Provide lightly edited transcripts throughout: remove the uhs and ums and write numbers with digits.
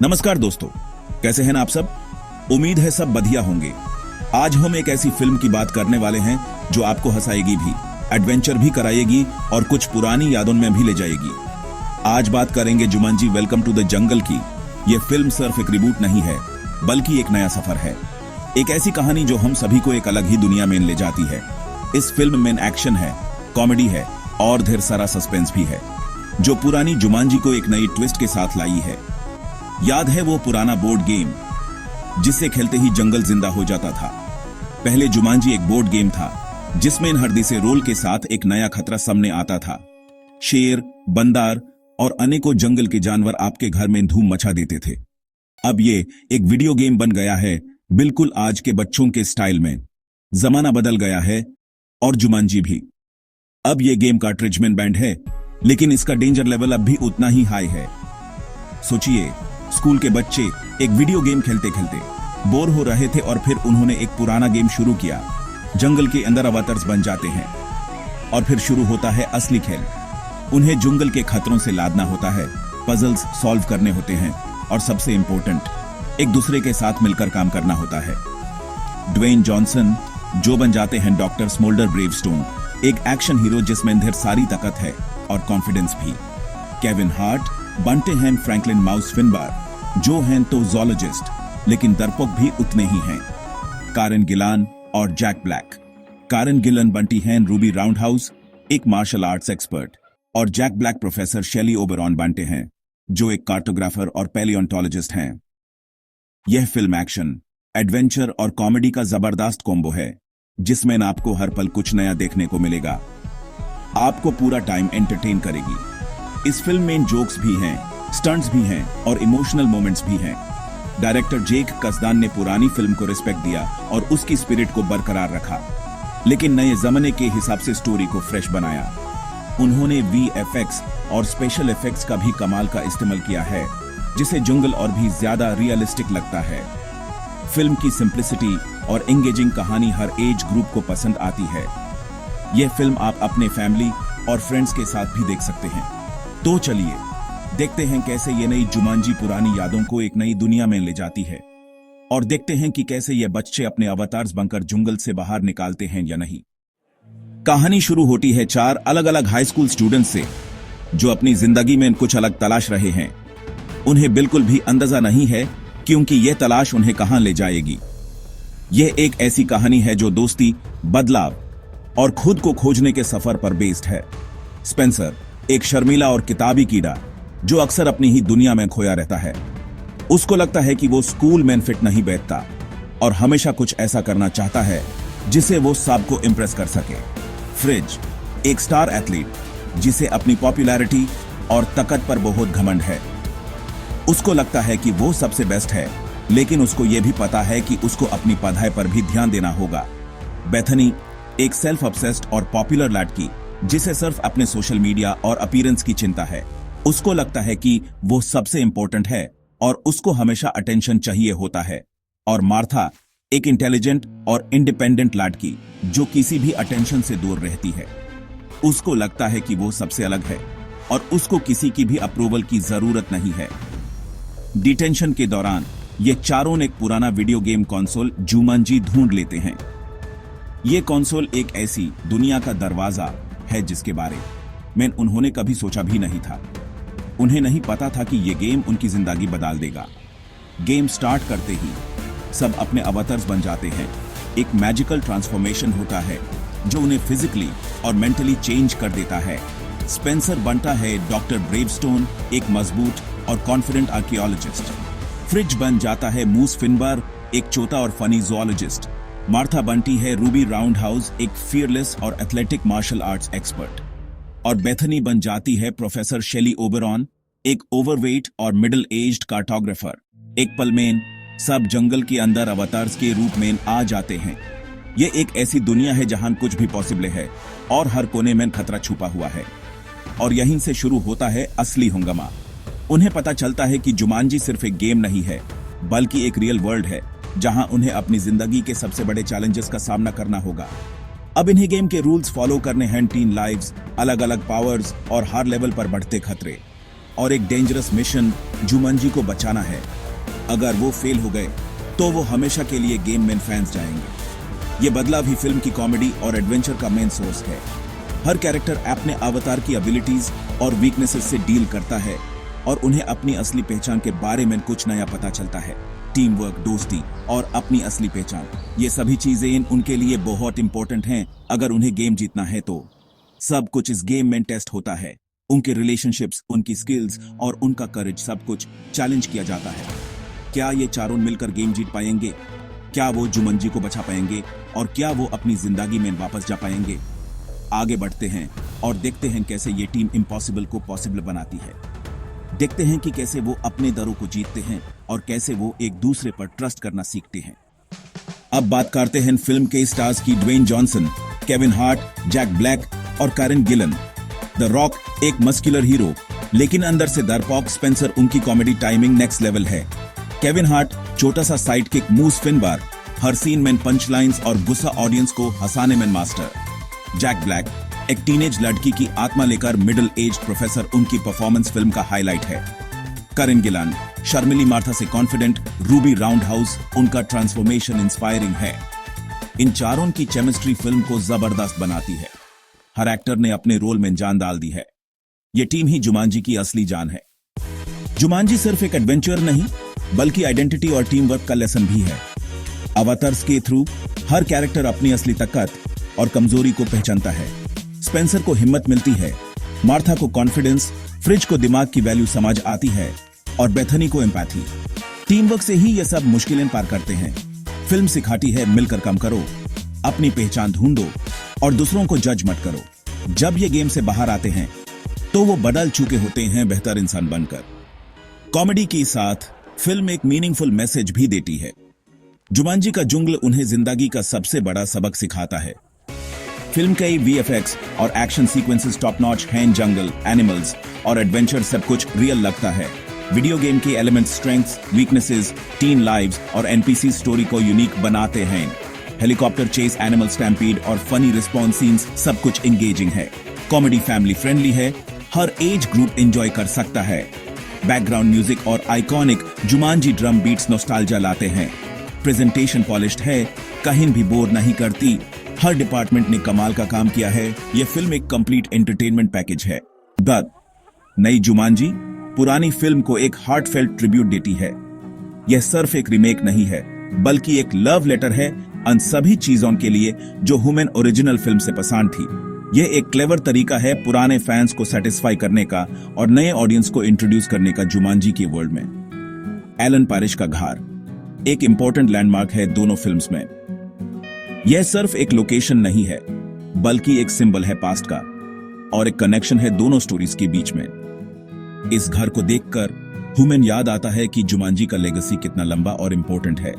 नमस्कार दोस्तों, कैसे हैं आप सब। उम्मीद है सब बढ़िया होंगे। आज हम एक ऐसी फिल्म की बात करने वाले हैं जो आपको हंसाएगी भी, एडवेंचर भी कराएगी और कुछ पुरानी यादों में भी ले जाएगी। आज बात करेंगे Jumanji welcome to the jungle की। यह फिल्म सिर्फ एक रिबूट नहीं है, बल्कि एक नया सफर है। एक ऐसी कहानी जो हम सभी को एक अलग ही दुनिया में ले जाती है। इस फिल्म में एक्शन है, कॉमेडी है और ढेर सारा सस्पेंस भी है, जो पुरानी जुमांजी को एक नई ट्विस्ट के साथ लाई है। याद है वो पुराना बोर्ड गेम जिसे खेलते ही जंगल जिंदा हो जाता था। पहले जुमांजी एक बोर्ड गेम था जिसमें हर दिसे रोल के साथ एक नया खतरा सामने आता था। शेर, बंदर और अनेकों जंगल के जानवर आपके घर में धूम मचा देते थे। अब ये एक वीडियो गेम बन गया है, बिल्कुल आज के बच्चों के स्टाइल में। जमाना बदल गया है और जुमांजी भी। अब ये गेम कार्ट्रिज में बैंड है, लेकिन इसका डेंजर लेवल अब भी उतना ही हाई है। सोचिए, स्कूल के बच्चे एक वीडियो गेम खेलते खेलते बोर हो रहे थे और फिर उन्होंने एक पुराना गेम शुरू किया। जंगल के अंदर अवतार्स बन जाते हैं और फिर शुरू होता है असली खेल। उन्हें जंगल के खतरों से लादना होता है, पजल्स सॉल्व करने होते हैं और सबसे इंपॉर्टेंट, एक दूसरे के साथ मिलकर काम करना होता है। ड्वेन जॉनसन जो बन जाते हैं डॉक्टर स्मोल्डर ब्रेवस्टोन, एक एक्शन हीरो जिसमें ढेर सारी ताकत है और कॉन्फिडेंस भी। केविन हार्ट बनते हैं फ्रैंकलिन माउस फिनबार, जो हैं तो जूलॉजिस्ट लेकिन डरपोक भी उतने ही हैं। कारेन गिलान और जैक ब्लैक। कारेन गिलन बनती हैं रूबी राउंडहाउस, एक मार्शल आर्ट्स एक्सपर्ट, और जैक ब्लैक प्रोफेसर शेली ओबेरॉन बनते हैं, जो एक कार्टोग्राफर और पैलियोंटोलॉजिस्ट हैं। यह फिल्म एक्शन, एडवेंचर और कॉमेडी का जबरदस्त कॉम्बो है, जिसमें आपको हर पल कुछ नया देखने को मिलेगा। आपको पूरा टाइम एंटरटेन करेगी। इस फिल्म में जोक्स भी हैं, स्टंट्स भी हैं और इमोशनल मोमेंट्स भी हैं। डायरेक्टर जेक कसदान ने पुरानी फिल्म को रिस्पेक्ट दिया और उसकी स्पिरिट को बरकरार रखा, लेकिन नए जमाने के हिसाब से स्टोरी को फ्रेश बनाया। उन्होंने VFX और स्पेशल इफेक्ट्स का भी कमाल का इस्तेमाल किया है, जिसे जंगल और भी ज्यादा रियलिस्टिक लगता है। फिल्म की सिंप्लिसिटी और एंगेजिंग कहानी हर एज ग्रुप को पसंद आती है। यह फिल्म आप अपने फैमिली और फ्रेंड्स के साथ भी देख सकते हैं। तो चलिए देखते हैं कैसे ये नई जुमांजी पुरानी यादों को एक नई दुनिया में ले जाती है, और देखते हैं कि कैसे ये बच्चे अपने अवतार्स बनकर जंगल से बाहर निकालते हैं या नहीं। कहानी शुरू होती है 4 अलग अलग हाई स्कूल स्टूडेंट्स से, जो अपनी जिंदगी में कुछ अलग तलाश रहे हैं। उन्हें बिल्कुल भी अंदाजा नहीं है क्योंकि यह तलाश उन्हें कहां ले जाएगी। यह एक ऐसी कहानी है जो दोस्ती, बदलाव और खुद को खोजने के सफर पर बेस्ड है। स्पेंसर एक शर्मीला और किताबी कीड़ा जो अक्सर अपनी ही दुनिया में खोया रहता है। उसको लगता है कि वो स्कूल में फिट नहीं बैठता और हमेशा कुछ ऐसा करना चाहता है जिसे वो सबको इंप्रेस कर सके। फ्रिज एक स्टार एथलीट जिसे अपनी पॉपुलैरिटी और ताकत पर बहुत घमंड है। उसको लगता है कि वो सबसे बेस्ट है, लेकिन उसको यह भी पता है कि उसको अपनी पढ़ाई पर भी ध्यान देना होगा। बेथनी एक सेल्फ ऑब्सेस्ड और पॉपुलर लड़की जिसे सिर्फ अपने सोशल मीडिया और अपीयरेंस की चिंता है। उसको लगता है कि वो सबसे इंपॉर्टेंट है और उसको हमेशा अटेंशन चाहिए होता है। और मार्था एक इंटेलिजेंट और इंडिपेंडेंट लड़की जो किसी भी अटेंशन से दूर रहती है। उसको लगता है कि वो सबसे अलग है और उसको किसी की भी अप्रूवल की जरूरत नहीं है। डिटेंशन के दौरान ये चारों ने एक पुराना वीडियो गेम कंसोल जुमांजी ढूंढ लेते हैं। ये कंसोल एक ऐसी दुनिया का दरवाजा है जिसके बारे में उन्होंने कभी सोचा भी नहीं था। उन्हें नहीं पता था कि यह गेम उनकी जिंदगी बदल देगा। गेम स्टार्ट करते ही सब अपने अवतार्स बन जाते हैं। एक मैजिकल ट्रांसफॉर्मेशन होता है जो उन्हें फिजिकली और मेंटली चेंज कर देता है। स्पेंसर बनता है डॉक्टर ब्रेवस्टोन, एक मजबूत और कॉन्फिडेंट आर्कियोलॉजिस्ट। फ्रिज बन जाता है मूस फिनबार, एक छोटा और फनी जूलॉजिस्ट। मार्था बनती है रूबी राउंडहाउस, एक फियरलेस और एथलेटिक मार्शल आर्ट्स एक्सपर्ट। और बेथनी बन जाती है प्रोफेसर शेली ओबेरॉन, एक ओवरवेट और मिडिल एज्ड कार्टोग्राफर। एक पल में सब जंगल के अंदर अवतार्स के रूप में आ जाते हैं। यह एक ऐसी दुनिया है जहां कुछ भी पॉसिबल है और हर कोने में खतरा छुपा हुआ है। और यहीं से शुरू होता है असली हंगामा। उन्हें पता चलता है कि जुमांजी सिर्फ एक गेम नहीं है, बल्कि एक रियल वर्ल्ड है जहां उन्हें अपनी जिंदगी के सबसे बड़े चैलेंजेस का सामना करना होगा। अब इन्हीं गेम के रूल्स फॉलो करने हैं, 3 लाइव्स, अलग अलग पावर्स और हर लेवल पर बढ़ते खतरे। और एक डेंजरस मिशन जुमंजी को बचाना है। अगर वो फेल हो गए तो वो हमेशा के लिए गेम में फैंस जाएंगे। ये बदलाव भी फिल्म की कॉमेडी और एडवेंचर का मेन सोर्स है। हर कैरेक्टर अपने अवतार की एबिलिटीज और वीकनेसेस से डील करता है और उन्हें अपनी असली पहचान के बारे में कुछ नया पता चलता है। टीम वर्क, दोस्ती और अपनी असली पहचान, ये सभी चीजें उनके लिए बहुत इंपॉर्टेंट हैं। अगर उन्हें गेम जीतना है तो सब कुछ इस गेम में टेस्ट होता है। उनके रिलेशनशिप्स, उनकी स्किल्स और उनका करेज, सब कुछ चैलेंज किया जाता है। क्या ये चारों मिलकर गेम जीत पाएंगे? क्या वो जुमंजी को बचा पाएंगे और क्या वो अपनी जिंदगी में वापस जा पाएंगे? आगे बढ़ते हैं और देखते हैं कैसे ये टीम इम्पॉसिबल को पॉसिबल बनाती है। देखते हैं कि कैसे वो अपने डरों को जीतते हैं और कैसे वो एक दूसरे पर ट्रस्ट करना सीखते हैं। अब बात करते हैं फिल्म के स्टार्स की। Dwayne Johnson, Kevin Hart, Jack Black और कैरन गिलन। द रॉक एक मस्कुलर हीरो, लेकिन अंदर से डरपोक। स्पेंसर, उनकी कॉमेडी टाइमिंग नेक्स्ट लेवल है। केविन हार्ट, छोटा सा साइड किक मूस फिनबार, हर सीन में पंच लाइन्स और गुस्सा ऑडियंस को हंसाने में मास्टर। जैक ब्लैक, एक टीनेज लड़की की आत्मा लेकर मिडिल एज प्रोफेसर, उनकी परफॉर्मेंस फिल्म का हाईलाइट है। कैरन गिलन, शर्मिली मार्था से कॉन्फिडेंट रूबी राउंड हाउस, उनका ट्रांसफॉर्मेशन इंस्पायरिंग है। इन चारों की केमिस्ट्री फिल्म को जबरदस्त बनाती है। हर एक्टर ने अपने रोल में जान डाल दी है। ये टीम ही जुमांजी की असली जान है। जुमांजी सिर्फ एक एडवेंचर नहीं, बल्कि आइडेंटिटी और टीम वर्क का लेसन भी है। अवतार्स के थ्रू हर कैरेक्टर अपनी असली ताकत और कमजोरी को पहचानता है। स्पेंसर को हिम्मत मिलती है, मार्था को कॉन्फिडेंस, फ्रिज को दिमाग की वैल्यू समझ आती है और बेथनी को एम्पैथी। टीम वर्क से ही ये सब मुश्किलें पार करते हैं। फिल्म सिखाती है मिलकर काम करो, अपनी पहचान ढूंढो और दूसरों को जज मत करो। जब ये गेम से बाहर आते हैं तो वो बदल चुके होते हैं बेहतर इंसान बनकर। कॉमेडी के साथ फिल्म एक मीनिंगफुल मैसेज भी देती है। जुमांजी का जुंगल उन्हें जिंदगी का सबसे बड़ा सबक सिखाता है। फिल्म के वीएफएक्स और एक्शन सीक्वेंसेस टॉप नॉच हैं। जंगल, एनिमल्स और एडवेंचर सब कुछ रियल लगता है। वीडियो गेम के elements strengths, weaknesses, tin lives और एनपीसी स्टोरी को यूनिक बनाते हैं। हेलीकॉप्टर चेस, एनिमल स्टैम्पीड और फनी रिस्पॉन्स सीन्स, सब कुछ एंगेजिंग है। कॉमेडी फैमिली फ्रेंडली है, हर एज ग्रुप एंजॉय कर सकता है। बैकग्राउंड म्यूजिक और iconic Jumanji drum beats nostalgia लाते हैं। प्रेजेंटेशन पॉलिश्ड है, कहीं भी बोर नहीं करती। हर डिपार्टमेंट ने कमाल का काम किया है। यह फिल्म एक कंप्लीट एंटरटेनमेंट पैकेज है। द नई जुमांजी पुरानी फिल्म को एक हार्टफेल्ट ट्रिब्यूट देती है। यह सिर्फ एक रीमेक नहीं है, बल्कि एक लव लेटर है उन सभी चीजों के लिए जो ह्यूमन ओरिजिनल फिल्म से पसंद थी। यह एक क्लेवर तरीका है पुराने फैंस को सेटिस्फाई करने का और नए ऑडियंस को इंट्रोड्यूस करने का जुमांजी के वर्ल्ड में। एलन पारिश का घर एक इंपॉर्टेंट लैंडमार्क है दोनों फिल्म्स में। यह सिर्फ एक लोकेशन नहीं है, बल्कि एक सिंबल है पास्ट का और एक कनेक्शन है दोनों स्टोरीज के बीच में। इस घर को देखकर ह्यूमन याद आता है कि जुमांजी का लेगेसी कितना लंबा और इंपॉर्टेंट है।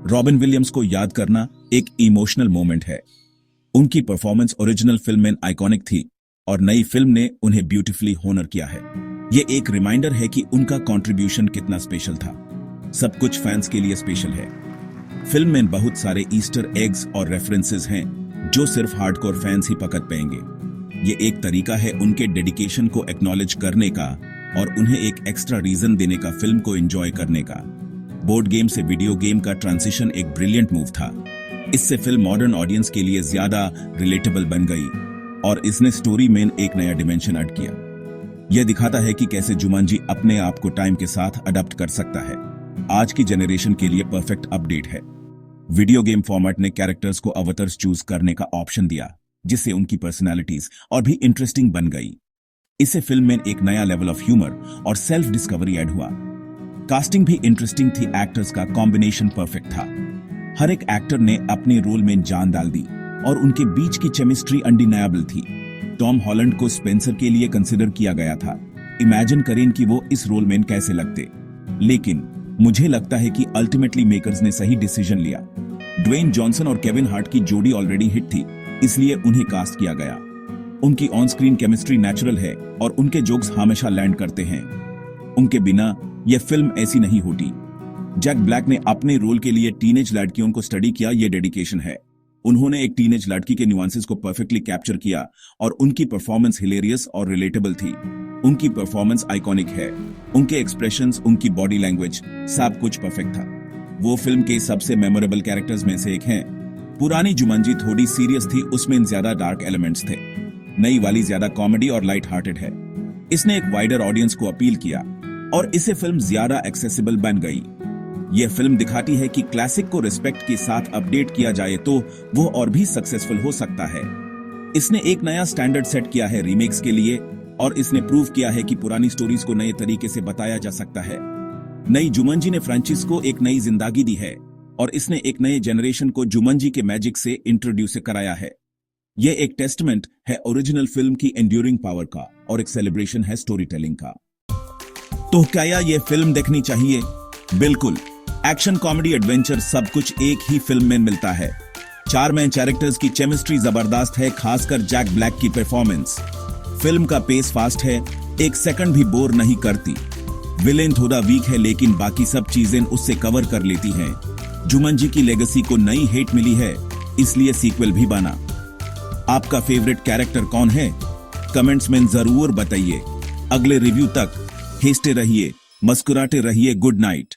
रॉबिन विलियम्स को याद करना एक इमोशनल मोमेंट है। उनकी परफॉर्मेंस ओरिजिनल फिल्म में आइकॉनिक थी और नई फिल्म ने उन्हें ब्यूटीफुली होनर किया है। ये एक रिमाइंडर है कि उनका कंट्रीब्यूशन कितना स्पेशल था। सब कुछ फैंस के लिए स्पेशल है। फिल्म में बहुत सारे ईस्टर एग्स और रेफरेंसेस हैं जो सिर्फ हार्डकोर फैंस ही पकड़ पाएंगे। ये एक तरीका है उनके डेडिकेशन को एक्नॉलेज करने का और उन्हें एक एक्स्ट्रा रीजन देने का फिल्म को एंजॉय करने का। बोर्ड गेम से वीडियो गेम का ट्रांजिशन एक ब्रिलियंट मूव था। इससे फिल्म मॉडर्न ऑडियंस के लिए ज्यादा रिलेटेबल बन गई और इसने स्टोरी में एक नया डिमेंशन ऐड किया। यह दिखाता है कि कैसे जुमांजी अपने आप को टाइम के साथ अडॉप्ट कर सकता है। आज की जनरेशन के लिए परफेक्ट अपडेट है। वीडियो गेम फॉर्मेट ने कैरेक्टर्स को अवतार्स चूज करने का ऑप्शन दिया, जिससे उनकी पर्सनालिटीज और भी इंटरेस्टिंग बन गई। इससे फिल्म में एक नया लेवल ऑफ ह्यूमर और सेल्फ डिस्कवरी ऐड हुआ। कास्टिंग भी इंटरेस्टिंग थी। एक्टर्स का कॉम्बिनेशन परफेक्ट था। हर एक एक्टर ने अपने रोल में जान डाल दी और उनके बीच की केमिस्ट्री अनडिनायबल थी। टॉम हॉलैंड को स्पेंसर के लिए कंसिडर किया गया था। इमेजिन करें कि वो इस रोल में कैसे लगते, लेकिन मुझे लगता है कि अल्टीमेटली मेकर्स ने सही डिसीजन लिया। ड्वेन जॉनसन और केविन हार्ट की जोड़ी ऑलरेडी हिट थी, इसलिए उन्हें कास्ट किया गया। उनकी ऑन स्क्रीन केमिस्ट्री नेचुरल है और उनके जोक्स हमेशा लैंड करते हैं। उनके बिना यह फिल्म ऐसी नहीं होती। जैक ब्लैक ने अपने रोल के लिए टीनेज लड़कियों को स्टडी किया। यह डेडिकेशन है। उन्होंने एक टीनेज लड़की के न्यूआंसेस को परफेक्टली कैप्चर किया और उनकी परफॉर्मेंस हिलेरियस और रिलेटेबल थी। उनकी परफॉर्मेंस आइकॉनिक है, उनके एक्सप्रेशंस, उनकी बॉडी लैंग्वेज, सब कुछ परफेक्ट था। वो फिल्म के सबसे मेमोरेबल कैरेक्टर्स में से एक हैं। पुरानी जुमंजी थोड़ी सीरियस थी, उसमें ज्यादा डार्क एलिमेंट्स थे। नई वाली ज्यादा कॉमेडी और लाइट हार्टेड है। इसने एक वाइडर ऑडियंस को अपील किया और इससे फिल्म ज्यादा एक्सेसिबल बन गई। यह फिल्म दिखाती है कि क्लासिक को रिस्पेक्ट के साथ अपडेट किया जाए तो वो और भी सक्सेसफुल हो सकता है। इसने एक नया स्टैंडर्ड सेट किया है रीमेक्स के लिए और इसने प्रूव किया है कि पुरानी स्टोरीज को नए तरीके से बताया जा सकता है। नई जुमंजी ने फ्रेंचाइज को एक नई जिंदगी दी है और इसने एक नए जनरेशन को जुमंजी के मैजिक से इंट्रोड्यूस कराया है। यह एक टेस्टमेंट है ओरिजिनल फिल्म की एंड्यूरिंग पावर का और एक सेलिब्रेशन है स्टोरी टेलिंग का। तो क्या यह फिल्म देखनी चाहिए? बिल्कुल। एक्शन, कॉमेडी, एडवेंचर सब कुछ एक ही फिल्म में मिलता है। 4 मेन कैरेक्टर्स की केमिस्ट्री जबरदस्त है, खासकर जैक ब्लैक की परफॉर्मेंस। फिल्म का पेस फास्ट है, एक सेकंड भी बोर नहीं करती। विलेन थोड़ा वीक है लेकिन बाकी सब चीजें उससे कवर कर लेती हैं। जुमंजी की लेगेसी को नई हेट मिली है, इसलिए सीक्वल भी बना। आपका फेवरेट कैरेक्टर कौन है? कमेंट्स में जरूर बताइए। अगले रिव्यू तक हंसते रहिए, मुस्कुराते रहिए। Good night.